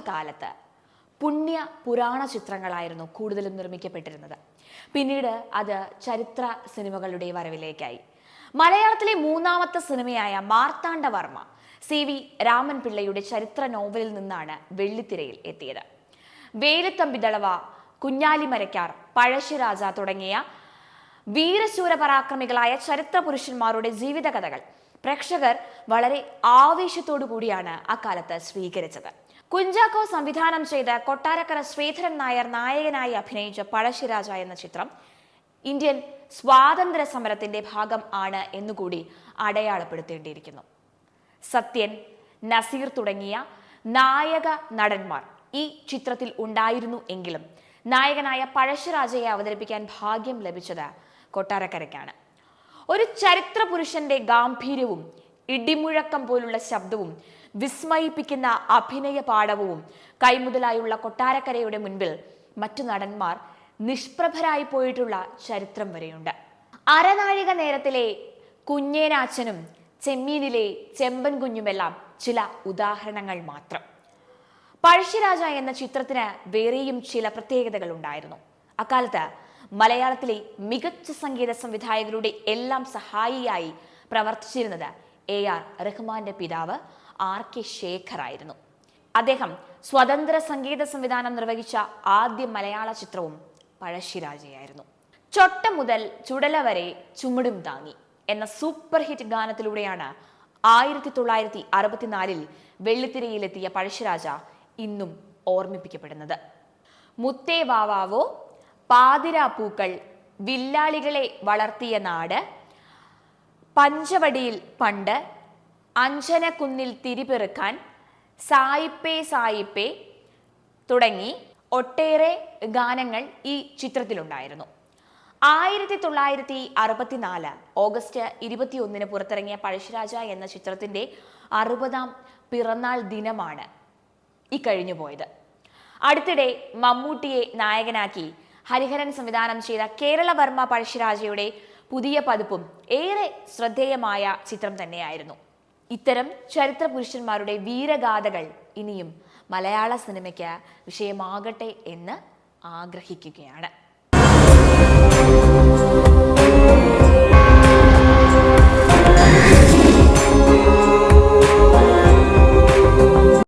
ആദ്യകാലത്ത് പുണ്യ പുരാണ ചിത്രങ്ങളായിരുന്നു കൂടുതലും നിർമ്മിക്കപ്പെട്ടിരുന്നത്. പിന്നീട് അത് ചരിത്ര സിനിമകളുടെ വരവിലേക്കായി. മലയാളത്തിലെ മൂന്നാമത്തെ സിനിമയായ മാർത്താണ്ഡവർമ്മ CV രാമൻ പിള്ളയുടെ ചരിത്ര നോവലിൽ നിന്നാണ് വെള്ളിത്തിരയിൽ എത്തിയത്. വേലുത്തമ്പിദളവ, കുഞ്ഞാലിമരക്കാർ, പഴശ്ശിരാജ തുടങ്ങിയ വീരശൂര പരാക്രമികളായ ചരിത്ര പുരുഷന്മാരുടെ ജീവിതകഥകൾ പ്രേക്ഷകർ വളരെ ആവേശത്തോടു കൂടിയാണ് അക്കാലത്ത് സ്വീകരിച്ചത്. കുഞ്ചാക്കോ സംവിധാനം ചെയ്ത കൊട്ടാരക്കര ശ്രീധരൻ നായർ നായകനായി അഭിനയിച്ച പഴശ്ശിരാജ എന്ന ചിത്രം ഇന്ത്യൻ സ്വാതന്ത്ര്യ സമരത്തിന്റെ ഭാഗം ആണ് എന്നുകൂടി അടയാളപ്പെടുത്തേണ്ടിയിരിക്കുന്നു. സത്യൻ, നസീർ തുടങ്ങിയ നായക നടന്മാർ ഈ ചിത്രത്തിൽ ഉണ്ടായിരുന്നു എങ്കിലും നായകനായ പഴശ്ശിരാജയെ അവതരിപ്പിക്കാൻ ഭാഗ്യം ലഭിച്ചത് കൊട്ടാരക്കരയ്ക്കാണ്. ഒരു ചരിത്ര പുരുഷന്റെ ഗാംഭീര്യവും ഇടിമുഴക്കം പോലുള്ള ശബ്ദവും വിസ്മയിപ്പിക്കുന്ന അഭിനയ പാടവവും കൈമുതലായുള്ള കൊട്ടാരക്കരയുടെ മുൻപിൽ മറ്റു നടന്മാർ നിഷ്പ്രഭരായി പോയിട്ടുള്ള ചരിത്രം വരെയുണ്ട്. അരനാഴിക നേരത്തിലെ കുഞ്ഞേനാച്ചനും ചെമ്മീനിലെ ചെമ്പൻ കുഞ്ഞുമെല്ലാം ചില ഉദാഹരണങ്ങൾ മാത്രം. പഴശ്ശിരാജ എന്ന ചിത്രത്തിന് വേറെയും ചില പ്രത്യേകതകൾ ഉണ്ടായിരുന്നു. അക്കാലത്ത് മലയാളത്തിലെ മികച്ച സംഗീത സംവിധായകരുടെ എല്ലാം സഹായിയായി പ്രവർത്തിച്ചിരുന്നത് AR റഹ്മാന്റെ പിതാവ് RK ശേഖർ ആയിരുന്നു. അദ്ദേഹം സ്വതന്ത്ര സംഗീത സംവിധാനം നിർവഹിച്ച ആദ്യ മലയാള ചിത്രവും പഴശ്ശിരാജയായിരുന്നു. ചൊട്ട മുതൽ ചുടല വരെ ചുമടും താങ്ങി എന്ന സൂപ്പർ ഹിറ്റ് ഗാനത്തിലൂടെയാണ് 1964 വെള്ളിത്തിരയിലെത്തിയ പഴശ്ശിരാജ ഇന്നും ഓർമ്മിപ്പിക്കപ്പെടുന്നത്. മുത്തേ വാവാവോ, പാതിരാപ്പൂക്കൾ, വില്ലാളികളെ വളർത്തിയ നാട്, പഞ്ചവടിയിൽ പണ്ട്, അഞ്ചനക്കുന്നിൽ തിരിപെറുക്കാൻ, സായിപ്പേ സായിപ്പേ തുടങ്ങി ഒട്ടേറെ ഗാനങ്ങൾ ഈ ചിത്രത്തിലുണ്ടായിരുന്നു. 1964 ഓഗസ്റ്റ് 21 പുറത്തിറങ്ങിയ പഴശ്ശിരാജ എന്ന ചിത്രത്തിന്റെ 60ാം പിറന്നാൾ ദിനമാണ് ഈ കഴിഞ്ഞുപോയത്. അടുത്തിടെ മമ്മൂട്ടിയെ നായകനാക്കി ഹരിഹരൻ സംവിധാനം ചെയ്ത കേരളവർമ്മ പഴശ്ശിരാജയുടെ പുതിയ പതിപ്പും ഏറെ ശ്രദ്ധേയമായ ചിത്രം തന്നെയായിരുന്നു. ഇത്തരം ചരിത്ര പുരുഷന്മാരുടെ വീരഗാഥകൾ ഇനിയും മലയാള സിനിമയ്ക്ക് വിഷയമാകട്ടെ എന്ന് ആഗ്രഹിക്കുകയാണ്.